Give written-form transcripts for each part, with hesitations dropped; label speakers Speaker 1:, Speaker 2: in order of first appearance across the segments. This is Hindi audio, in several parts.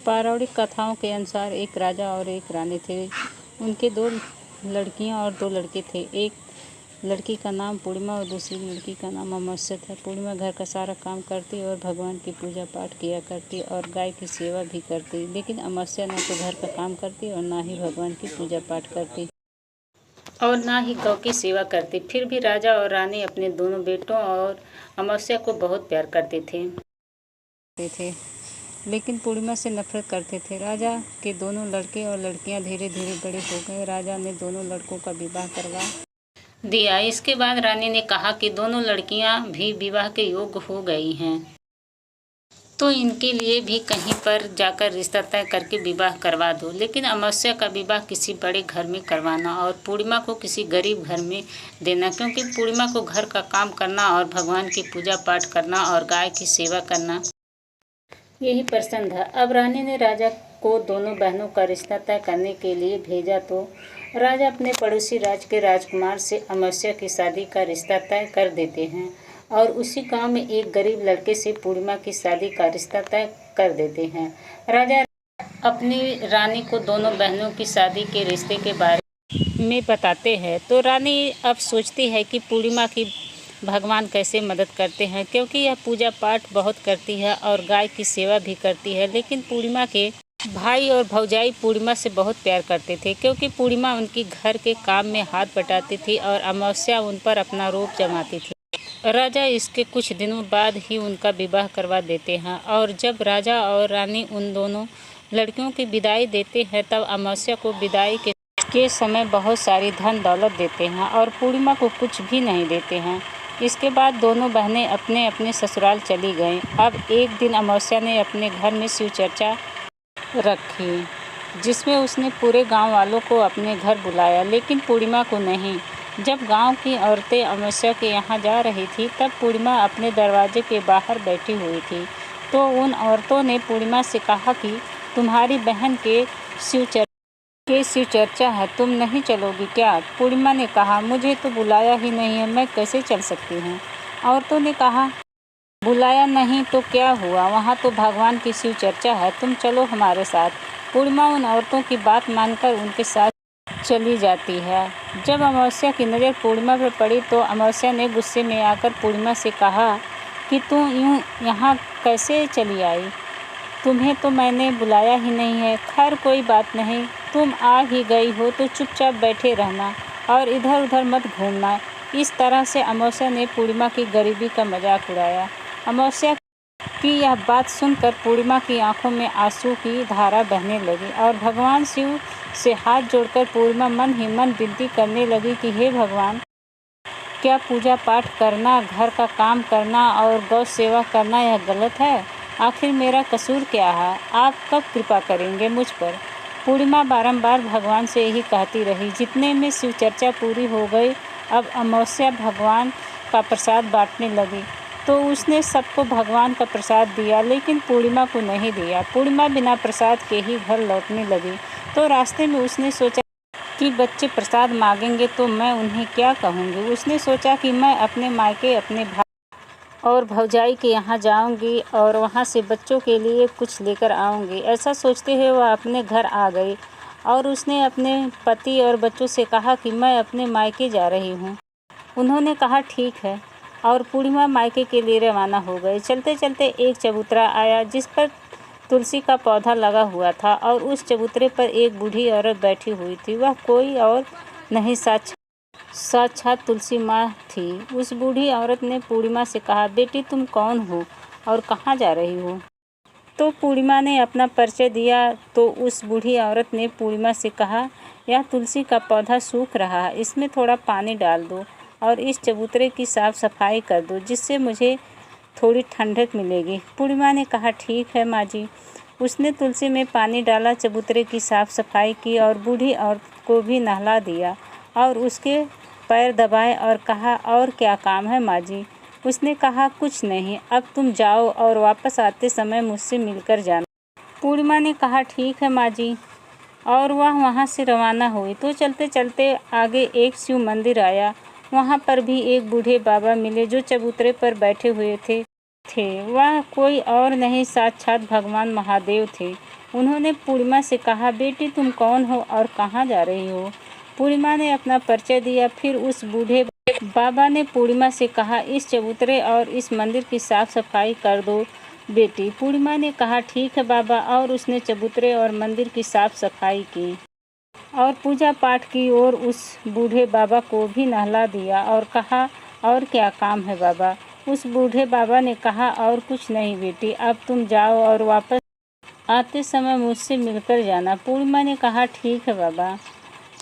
Speaker 1: पौराणिक कथाओं के अनुसार एक राजा और एक रानी थे। उनके दो लड़कियां और दो लड़के थे। एक लड़की का नाम पूर्णिमा और दूसरी लड़की का नाम अमावस्या था। पूर्णिमा घर का सारा काम करती और भगवान की पूजा पाठ किया करती और गाय की सेवा भी करती, लेकिन अमावस्या ना तो घर का काम करती और ना ही भगवान की पूजा पाठ करती और ना ही गौ की सेवा करती। फिर भी राजा और रानी अपने दोनों बेटों और अमावस्या को बहुत प्यार करते थे, लेकिन पूर्णिमा से नफरत करते थे। राजा के दोनों लड़के और लड़कियां धीरे धीरे बड़े हो गए। राजा ने दोनों लड़कों का विवाह करवा दिया। इसके बाद रानी ने कहा कि दोनों लड़कियां भी विवाह के योग्य हो गई हैं, तो इनके लिए भी कहीं पर जाकर रिश्ता तय करके विवाह करवा दो। लेकिन अमावस्या का विवाह किसी बड़े घर में करवाना और पूर्णिमा को किसी गरीब घर में देना, क्योंकि पूर्णिमा को घर का काम करना और भगवान की पूजा पाठ करना और गाय की सेवा करना यही पसंद था। अब रानी ने राजा को दोनों बहनों का रिश्ता तय करने के लिए भेजा, तो राजा अपने पड़ोसी राज्य के राजकुमार से अमावस्या की शादी का रिश्ता तय कर देते हैं और उसी गांव में एक गरीब लड़के से पूर्णिमा की शादी का रिश्ता तय कर देते हैं। राजा अपनी रानी को दोनों बहनों की शादी के रिश्ते के बारे में बताते हैं, तो रानी अब सोचती है कि पूर्णिमा की भगवान कैसे मदद करते हैं, क्योंकि यह पूजा पाठ बहुत करती है और गाय की सेवा भी करती है। लेकिन पूर्णिमा के भाई और भौजाई पूर्णिमा से बहुत प्यार करते थे, क्योंकि पूर्णिमा उनकी घर के काम में हाथ बटाती थी और अमावस्या उन पर अपना रूप जमाती थी। राजा इसके कुछ दिनों बाद ही उनका विवाह करवा देते हैं और जब राजा और रानी उन दोनों लड़कियों की विदाई देते हैं, तब अमावस्या को विदाई के समय बहुत सारी धन दौलत देते हैं और पूर्णिमा को कुछ भी नहीं देते हैं। इसके बाद दोनों बहनें अपने अपने ससुराल चली गईं। अब एक दिन अमावस्या ने अपने घर में शिव चर्चा रखी, जिसमें उसने पूरे गांव वालों को अपने घर बुलाया, लेकिन पूर्णिमा को नहीं। जब गांव की औरतें अमावस्या के यहाँ जा रही थी, तब पूर्णिमा अपने दरवाजे के बाहर बैठी हुई थी। तो उन औरतों ने पूर्णिमा से कहा कि तुम्हारी बहन के शिव चर्चा है, तुम नहीं चलोगी क्या? पूर्णिमा ने कहा, मुझे तो बुलाया ही नहीं है, मैं कैसे चल सकती हूँ? औरतों ने कहा, बुलाया नहीं तो क्या हुआ, वहाँ तो भगवान की शिव चर्चा है, तुम चलो हमारे साथ। पूर्णिमा उन औरतों की बात मानकर उनके साथ चली जाती है। जब अमावस्या की नज़र पूर्णिमा पर पड़ी, तो अमावस्या ने गुस्से में आकर पूर्णिमा से कहा कि तुम यूँ यहाँ कैसे चली आई? तुम्हें तो मैंने बुलाया ही नहीं है। खैर कोई बात नहीं, तुम आ ही गई हो तो चुपचाप बैठे रहना और इधर उधर मत घूमना। इस तरह से अमावस्या ने पूर्णिमा की गरीबी का मजाक उड़ाया। अमावस्या की यह बात सुनकर पूर्णिमा की आंखों में आंसू की धारा बहने लगी और भगवान शिव से हाथ जोड़कर पूर्णिमा मन ही मन विनती करने लगी कि हे भगवान, क्या पूजा पाठ करना, घर का काम करना और गौ सेवा करना यह गलत है? आखिर मेरा कसूर क्या है? आप कब कृपा करेंगे मुझ पर? पूर्णिमा बारंबार भगवान से यही कहती रही। जितने में शिव चर्चा पूरी हो गई, अब अमावस्या भगवान का प्रसाद बांटने लगी, तो उसने सबको भगवान का प्रसाद दिया, लेकिन पूर्णिमा को नहीं दिया। पूर्णिमा बिना प्रसाद के ही घर लौटने लगी, तो रास्ते में उसने सोचा कि बच्चे प्रसाद मांगेंगे तो मैं उन्हें क्या कहूँगी। उसने सोचा कि मैं अपने मायके अपने भाई और भौजाई के यहाँ जाऊंगी और वहाँ से बच्चों के लिए कुछ लेकर आऊंगी। ऐसा सोचते हुए वह अपने घर आ गई और उसने अपने पति और बच्चों से कहा कि मैं अपने मायके जा रही हूँ। उन्होंने कहा ठीक है और पूर्णिमा मायके के लिए रवाना हो गए। चलते चलते एक चबूतरा आया, जिस पर तुलसी का पौधा लगा हुआ था और उस चबूतरे पर एक बूढ़ी औरत बैठी हुई थी। वह कोई और नहीं, साक्षात तुलसी माँ थी। उस बूढ़ी औरत ने पूर्णिमा से कहा, बेटी तुम कौन हो और कहाँ जा रही हो? तो पूर्णिमा ने अपना परिचय दिया। तो उस बूढ़ी औरत ने पूर्णिमा से कहा, यह तुलसी का पौधा सूख रहा है, इसमें थोड़ा पानी डाल दो और इस चबूतरे की साफ सफाई कर दो, जिससे मुझे थोड़ी ठंडक मिलेगी। पूर्णिमा ने कहा ठीक है माँ जी। उसने तुलसी में पानी डाला, चबूतरे की साफ सफाई की और बूढ़ी औरत को भी नहला दिया और उसके पैर दबाए और कहा, और क्या काम है माँ जी? उसने कहा, कुछ नहीं, अब तुम जाओ और वापस आते समय मुझसे मिलकर जाना। पूर्णिमा ने कहा ठीक है माँ जी, और वह वहाँ से रवाना हुई। तो चलते चलते आगे एक शिव मंदिर आया। वहाँ पर भी एक बूढ़े बाबा मिले जो चबूतरे पर बैठे हुए थे। थे वह कोई और नहीं साक्षात भगवान महादेव थे। उन्होंने पूर्णिमा से कहा, बेटी तुम कौन हो और कहाँ जा रही हो? पूर्णिमा ने अपना परिचय दिया। फिर उस बूढ़े बाबा ने पूर्णिमा से कहा, इस चबूतरे और इस मंदिर की साफ सफाई कर दो बेटी। पूर्णिमा ने कहा, ठीक है बाबा, और उसने चबूतरे और मंदिर की साफ सफाई की और पूजा पाठ की और उस बूढ़े बाबा को भी नहला दिया और कहा, और क्या काम है बाबा? उस बूढ़े बाबा ने कहा, और कुछ नहीं बेटी, अब तुम जाओ और वापस आते समय मुझसे मिलकर जाना। पूर्णिमा ने कहा, ठीक है बाबा,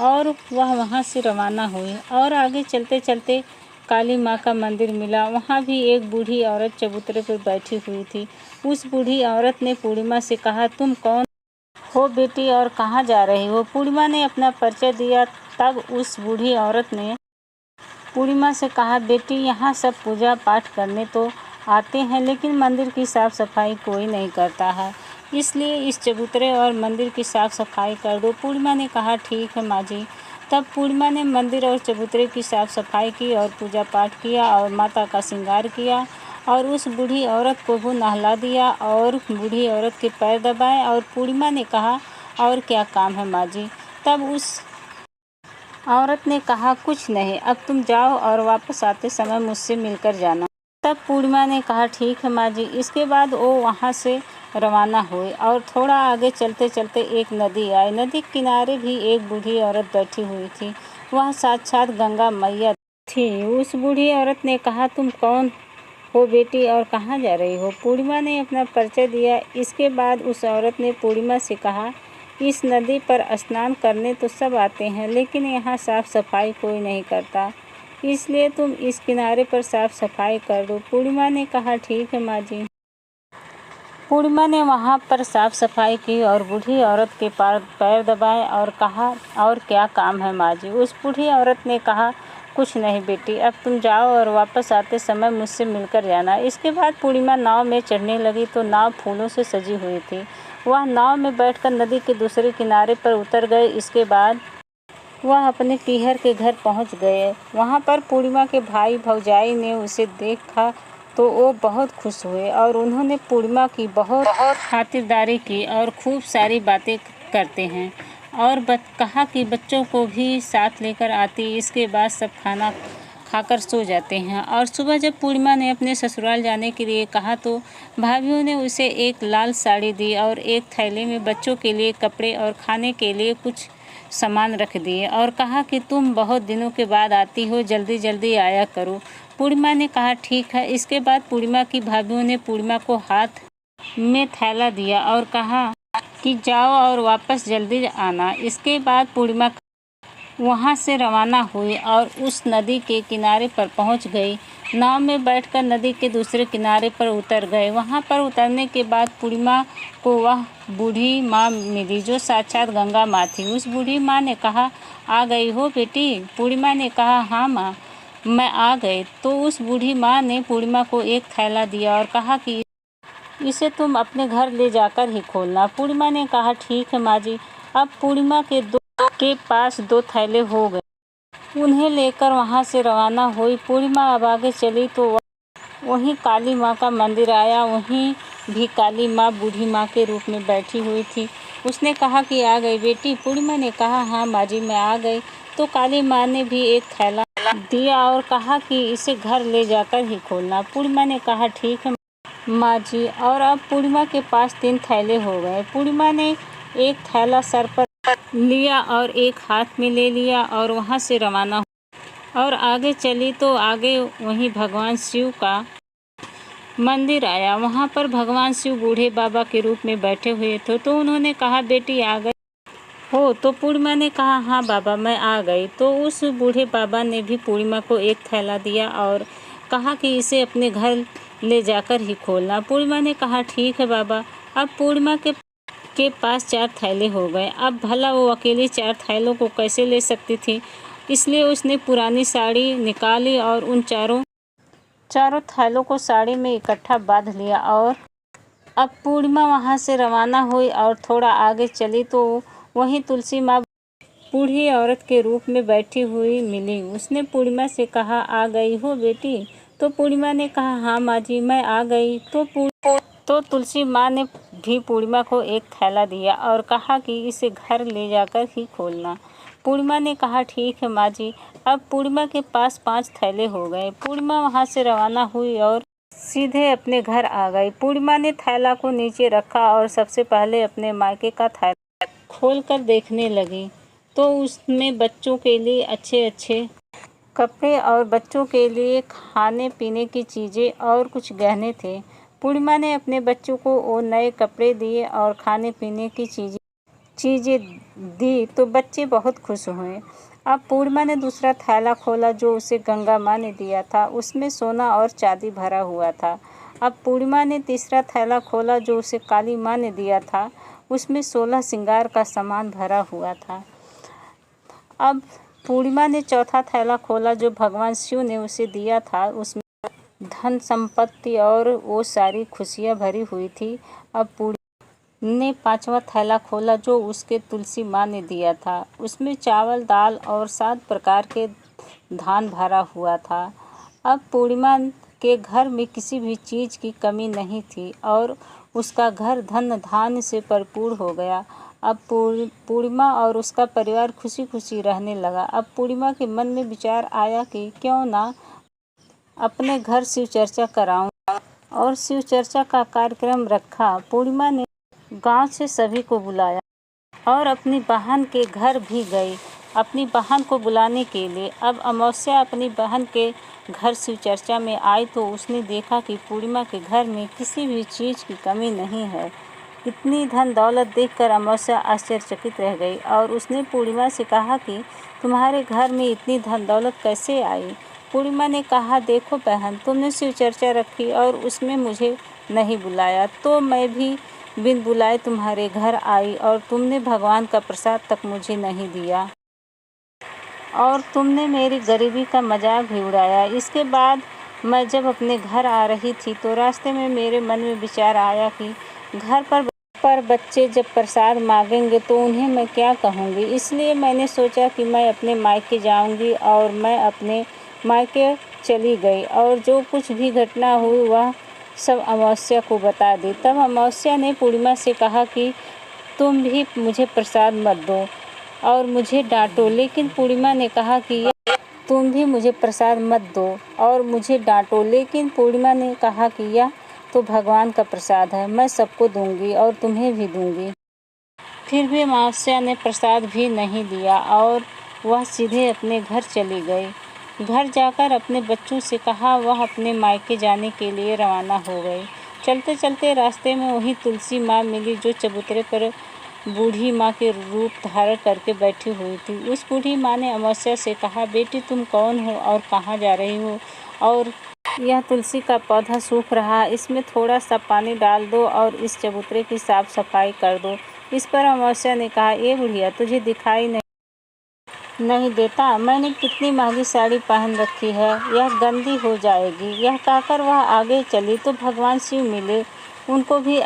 Speaker 1: और वह वहाँ से रवाना हुई और आगे चलते चलते काली माँ का मंदिर मिला। वहाँ भी एक बूढ़ी औरत चबूतरे पर बैठी हुई थी। उस बूढ़ी औरत ने पूर्णिमा से कहा, तुम कौन हो बेटी और कहाँ जा रही हो? पूर्णिमा ने अपना परिचय दिया। तब उस बूढ़ी औरत ने पूर्णिमा से कहा, बेटी यहाँ सब पूजा पाठ करने तो आते हैं, लेकिन मंदिर की साफ़ सफाई कोई नहीं करता है, इसलिए इस चबूतरे और मंदिर की साफ़ सफाई कर दो। पूर्णिमा ने कहा, ठीक है माँ जी। तब पूर्णिमा ने मंदिर और चबूतरे की साफ़ सफाई की और पूजा पाठ किया और माता का श्रृंगार किया और उस बूढ़ी औरत को भी नहला दिया और बूढ़ी औरत के पैर दबाए। और पूर्णिमा ने कहा, और क्या काम है माँ जी? तब उस औरत ने कहा, कुछ नहीं, अब तुम जाओ और वापस आते समय मुझसे मिलकर जाना। तब पूर्णिमा ने कहा, ठीक है माँ जी। इसके बाद वो वहाँ से रवाना हुई और थोड़ा आगे चलते चलते एक नदी आई। नदी के किनारे भी एक बूढ़ी औरत बैठी हुई थी। वह साक्षात गंगा मैया थी। उस बूढ़ी औरत ने कहा, तुम कौन हो बेटी और कहाँ जा रही हो? पूर्णिमा ने अपना परिचय दिया। इसके बाद उस औरत ने पूर्णिमा से कहा, इस नदी पर स्नान करने तो सब आते हैं, लेकिन यहाँ साफ सफाई कोई नहीं करता, इसलिए तुम इस किनारे पर साफ सफाई कर दो। पूर्णिमा ने कहा, ठीक है माँ जी। पूर्णिमा ने वहाँ पर साफ सफाई की और बूढ़ी औरत के पैर दबाए और कहा, और क्या काम है माँ जी? उस बूढ़ी औरत ने कहा, कुछ नहीं बेटी, अब तुम जाओ और वापस आते समय मुझसे मिलकर जाना। इसके बाद पूर्णिमा नाव में चढ़ने लगी तो नाव फूलों से सजी हुई थी। वह नाव में बैठकर नदी के दूसरे किनारे पर उतर गए। इसके बाद वह अपने पीहर के घर पहुंच गए। वहां पर पूर्णिमा के भाई भौजाई ने उसे देखा तो वो बहुत खुश हुए और उन्होंने पूर्णिमा की बहुत खातिरदारी की और खूब सारी बातें करते हैं और कहा कि बच्चों को भी साथ लेकर आती। इसके बाद सब खाना खाकर सो जाते हैं और सुबह जब पूर्णिमा ने अपने ससुराल जाने के लिए कहा तो भाभीयों ने उसे एक लाल साड़ी दी और एक थैले में बच्चों के लिए कपड़े और खाने के लिए कुछ सामान रख दिए और कहा कि तुम बहुत दिनों के बाद आती हो, जल्दी जल्दी आया करो। पूर्णिमा ने कहा, ठीक है। इसके बाद पूर्णिमा की भाभीयों ने पूर्णिमा को हाथ में थैला दिया और कहा कि जाओ और वापस जल्दी आना। इसके बाद पूर्णिमा वहाँ से रवाना हुई और उस नदी के किनारे पर पहुँच गई। नाव में बैठकर नदी के दूसरे किनारे पर उतर गए। वहाँ पर उतरने के बाद पूर्णिमा को वह बूढ़ी माँ मिली जो साक्षात गंगा माँ थी। उस बूढ़ी माँ ने कहा, आ गई हो बेटी? पूर्णिमा ने कहा, हाँ माँ, मैं आ गई। तो उस बूढ़ी माँ ने पूर्णिमा को एक थैला दिया और कहा कि इसे तुम अपने घर ले जाकर ही खोलना। पूर्णिमा ने कहा, ठीक है माँ जी। अब पूर्णिमा के पास 2 थैले हो गए। उन्हें लेकर वहाँ से रवाना हुई। पूर्णिमा अब आगे चली तो वहीं काली माँ का मंदिर आया। वहीं भी काली माँ बूढ़ी माँ के रूप में बैठी हुई थी। उसने कहा कि आ गई बेटी? पूर्णिमा ने कहा, हाँ माँ जी, मैं आ गई। तो काली माँ ने भी एक थैला दिया और कहा कि इसे घर ले जाकर ही खोलना। पूर्णिमा ने कहा, ठीक है माँ जी। और अब पूर्णिमा के पास 3 थैले हो गए। पूर्णिमा ने एक थैला सर पर लिया और एक हाथ में ले लिया और वहाँ से रवाना हुई और आगे चली तो आगे वहीं भगवान शिव का मंदिर आया। वहाँ पर भगवान शिव बूढ़े बाबा के रूप में बैठे हुए थे। तो उन्होंने कहा, बेटी आ गई हो? तो पूर्णिमा ने कहा, हाँ बाबा, मैं आ गई। तो उस बूढ़े बाबा ने भी पूर्णिमा को एक थैला दिया और कहा कि इसे अपने घर ले जाकर ही खोलना। पूर्णिमा ने कहा, ठीक है बाबा। अब पूर्णिमा के पास 4 थैले हो गए। अब भला वो अकेली 4 थैलों को कैसे ले सकती थी, इसलिए उसने पुरानी साड़ी निकाली और उन चारों थैलों को साड़ी में इकट्ठा बांध लिया। और अब पूर्णिमा वहाँ से रवाना हुई और थोड़ा आगे चली तो वहीं तुलसी माँ बूढ़ी औरत के रूप में बैठी हुई मिली। उसने पूर्णिमा से कहा, आ गई हो बेटी? तो पूर्णिमा ने कहा, हाँ माँ जी मैं आ गई। तो तुलसी माँ ने भी पूर्णिमा को एक थैला दिया और कहा कि इसे घर ले जाकर ही खोलना। पूर्णिमा ने कहा, ठीक है माँ जी। अब पूर्णिमा के पास 5 थैले हो गए। पूर्णिमा वहाँ से रवाना हुई और सीधे अपने घर आ गई। पूर्णिमा ने थैला को नीचे रखा और सबसे पहले अपने मायके का थैला खोलकर देखने लगी तो उसमें बच्चों के लिए अच्छे अच्छे कपड़े और बच्चों के लिए खाने पीने की चीज़ें और कुछ गहने थे। पूर्णिमा ने अपने बच्चों को वो नए कपड़े दिए और खाने पीने की चीज़ें दी तो बच्चे बहुत खुश हुए। अब पूर्णिमा ने दूसरा थैला खोला जो उसे गंगा माँ ने दिया था। उसमें सोना और चांदी भरा हुआ था। अब पूर्णिमा ने तीसरा थैला खोला जो उसे काली माँ ने दिया था। उसमें 16 श्रृंगार का सामान भरा हुआ था। अब पूर्णिमा ने चौथा थैला खोला जो भगवान शिव ने उसे दिया था। उसमें धन संपत्ति और वो सारी खुशियाँ भरी हुई थी। अब पूर्णिमा ने पांचवा थैला खोला जो उसके तुलसी माँ ने दिया था। उसमें चावल, दाल और 7 प्रकार के धान भरा हुआ था। अब पूर्णिमा के घर में किसी भी चीज़ की कमी नहीं थी और उसका घर धन धान्य से भरपूर हो गया। अब पूर्णिमा और उसका परिवार खुशी खुशी रहने लगा। अब पूर्णिमा के मन में विचार आया कि क्यों ना अपने घर शिव चर्चा कराऊं और शिव चर्चा का कार्यक्रम रखा। पूर्णिमा ने गांव से सभी को बुलाया और अपनी बहन के घर भी गई अपनी बहन को बुलाने के लिए। अब अमावस्या अपनी बहन के घर शिव चर्चा में आई तो उसने देखा कि पूर्णिमा के घर में किसी भी चीज़ की कमी नहीं है। इतनी धन दौलत देखकर अमावस्या आश्चर्यचकित रह गई और उसने पूर्णिमा से कहा कि तुम्हारे घर में इतनी धन दौलत कैसे आई। पूर्णिमा ने कहा, देखो बहन, तुमने शिव चर्चा रखी और उसमें मुझे नहीं बुलाया तो मैं भी बिन बुलाए तुम्हारे घर आई और तुमने भगवान का प्रसाद तक मुझे नहीं दिया और तुमने मेरी गरीबी का मजाक भी उड़ाया। इसके बाद मैं जब अपने घर आ रही थी तो रास्ते में मेरे मन में विचार आया कि घर पर बच्चे जब प्रसाद मांगेंगे तो उन्हें मैं क्या कहूँगी। इसलिए मैंने सोचा कि मैं अपने मायके जाऊँगी और मैं अपने मायके चली गई और जो कुछ भी घटना हुई वह सब अमावस्या को बता दी। तब अमावस्या ने पूर्णिमा से कहा कि तुम भी मुझे प्रसाद मत दो और मुझे डांटो। लेकिन पूर्णिमा ने कहा कि तुम भी मुझे प्रसाद मत दो और मुझे डांटो। लेकिन पूर्णिमा ने कहा कि यह तो भगवान का प्रसाद है, मैं सबको दूंगी और तुम्हें भी दूंगी। फिर भी अमावस्या ने प्रसाद भी नहीं दिया और वह सीधे अपने घर चली गई। घर जाकर अपने बच्चों से कहा वह अपने मायके जाने के लिए रवाना हो गई। चलते चलते रास्ते में वही तुलसी माँ मिली जो चबूतरे पर बूढ़ी माँ के रूप धारण करके बैठी हुई थी। उस बूढ़ी माँ ने अमावस्या से कहा, बेटी तुम कौन हो और कहाँ जा रही हो और यह तुलसी का पौधा सूख रहा है, इसमें थोड़ा सा पानी डाल दो और इस चबूतरे की साफ सफाई कर दो। इस पर अमावस्या ने कहा, ये बुढ़िया तुझे दिखाई नहीं देता मैंने कितनी महंगी साड़ी पहन रखी है, यह गंदी हो जाएगी। यह कहकर वह आगे चली तो भगवान शिव मिले, उनको भी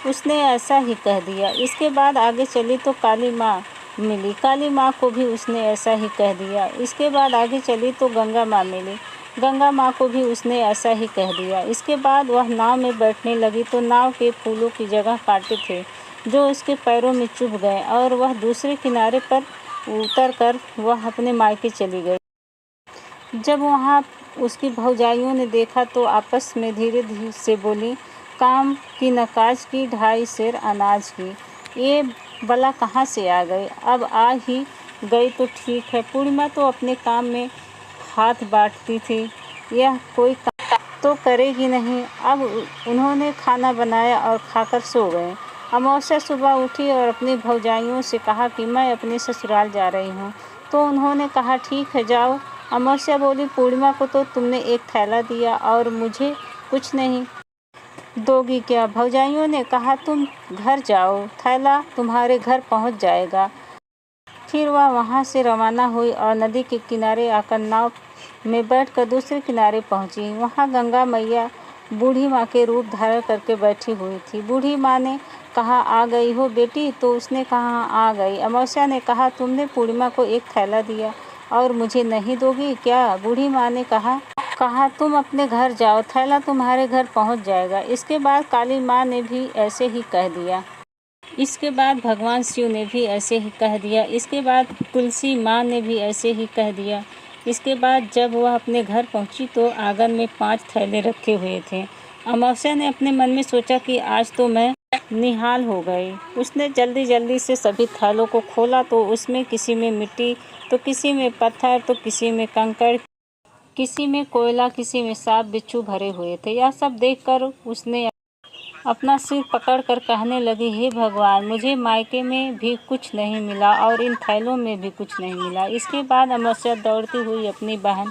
Speaker 1: उसने ऐसा ही कह दिया। इसके बाद आगे चली तो काली माँ मिली, काली माँ को भी उसने ऐसा ही कह दिया। इसके बाद आगे चली तो गंगा माँ मिली, गंगा माँ को भी उसने ऐसा ही कह दिया। इसके बाद वह नाव में बैठने लगी तो नाव के फूलों की जगह कांटे थे जो उसके पैरों में चुभ गए और वह दूसरे किनारे पर उतर कर वह अपने मायके चली गई। जब वहाँ उसकी भौजाइयों ने देखा तो आपस में धीरे धीरे से बोली, काम की न काज की, 2.5 सेर अनाज की, ये बला कहाँ से आ गई। अब आ ही गई तो ठीक है। पूर्णिमा तो अपने काम में हाथ बांटती थी, यह कोई काम तो करेगी नहीं। अब उन्होंने खाना बनाया और खाकर सो गए। अमावस्या सुबह उठी और अपनी भौजाइयों से कहा कि मैं अपने ससुराल जा रही हूँ। तो उन्होंने कहा, ठीक है जाओ। अमावस्या बोली, पूर्णिमा को तो तुमने एक थैला दिया और मुझे कुछ नहीं दोगी क्या। भौजाइयों ने कहा, तुम घर जाओ, थैला तुम्हारे घर पहुँच जाएगा। फिर वह वहाँ से रवाना हुई और नदी के किनारे आकर नाव में बैठकर दूसरे किनारे पहुँची। वहाँ गंगा मैया बूढ़ी माँ के रूप धारण करके बैठी हुई थी। बूढ़ी माँ ने कहा, आ गई हो बेटी। तो उसने कहा, आ गई। अमावस्या ने कहा, तुमने पूर्णिमा को एक थैला दिया और मुझे नहीं दोगी क्या। बूढ़ी माँ ने कहा, कहा तुम अपने घर जाओ, थैला तुम्हारे घर पहुंच जाएगा। इसके बाद काली माँ ने भी ऐसे ही कह दिया। इसके बाद भगवान शिव ने भी ऐसे ही कह दिया। इसके बाद तुलसी माँ ने भी ऐसे ही कह दिया। इसके बाद जब वह अपने घर पहुंची तो आंगन में 5 थैले रखे हुए थे। अमावस्या ने अपने मन में सोचा कि आज तो मैं निहाल हो गई। उसने जल्दी जल्दी से सभी थैलों को खोला तो उसमें किसी में मिट्टी, तो किसी में पत्थर, तो किसी में कंकड़, किसी में कोयला, किसी में सांप बिच्छू भरे हुए थे। यह सब देखकर उसने अपना सिर पकड़कर कहने लगी, हे भगवान, मुझे मायके में भी कुछ नहीं मिला और इन थैलों में भी कुछ नहीं मिला। इसके बाद अमावस्या दौड़ती हुई अपनी बहन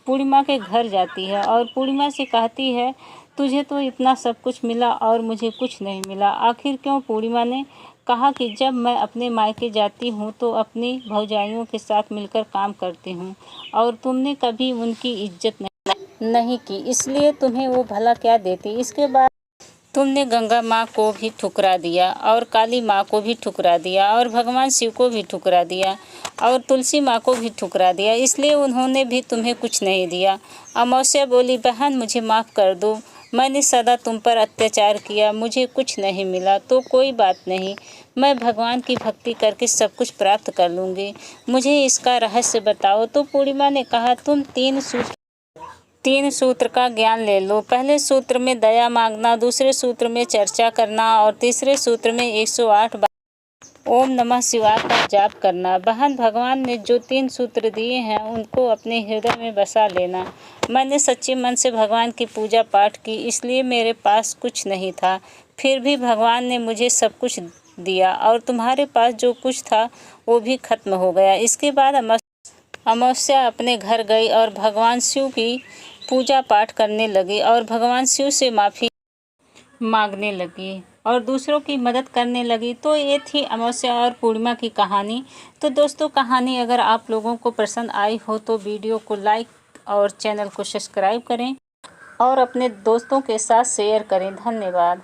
Speaker 1: पूर्णिमा के घर जाती है और पूर्णिमा से कहती है, तुझे तो इतना सब कुछ मिला और मुझे कुछ नहीं मिला, आखिर क्यों? पूर्णिमा ने कहा कि जब मैं अपने मायके जाती हूँ तो अपनी भौजाइयों के साथ मिलकर काम करती हूँ और तुमने कभी उनकी इज्जत नहीं की, इसलिए तुम्हें वो भला क्या देती। इसके बाद तुमने गंगा माँ को भी ठुकरा दिया और काली माँ को भी ठुकरा दिया और भगवान शिव को भी ठुकरा दिया और तुलसी माँ को भी ठुकरा दिया, इसलिए उन्होंने भी तुम्हें कुछ नहीं दिया। अमावस्या बोली, बहन मुझे माफ़ कर दो, मैंने सदा तुम पर अत्याचार किया, मुझे कुछ नहीं मिला तो कोई बात नहीं, मैं भगवान की भक्ति करके सब कुछ प्राप्त कर लूँगी, मुझे इसका रहस्य बताओ। तो पूर्णिमा ने कहा, तुम 3 सूत्र का ज्ञान ले लो। पहले सूत्र में दया मांगना, दूसरे सूत्र में चर्चा करना और तीसरे सूत्र में 108 बार ओम नमः शिवाय का जाप करना। बहन, भगवान ने जो 3 सूत्र दिए हैं उनको अपने हृदय में बसा लेना। मैंने सच्चे मन से भगवान की पूजा पाठ की, इसलिए मेरे पास कुछ नहीं था, फिर भी भगवान ने मुझे सब कुछ दिया और तुम्हारे पास जो कुछ था वो भी खत्म हो गया। इसके बाद अमावस्या अपने घर गई और भगवान शिव की पूजा पाठ करने लगी और भगवान शिव से माफ़ी मांगने लगी और दूसरों की मदद करने लगी। तो ये थी अमावस्या और पूर्णिमा की कहानी। तो दोस्तों, कहानी अगर आप लोगों को पसंद आई हो तो वीडियो को लाइक और चैनल को सब्सक्राइब करें और अपने दोस्तों के साथ शेयर करें। धन्यवाद।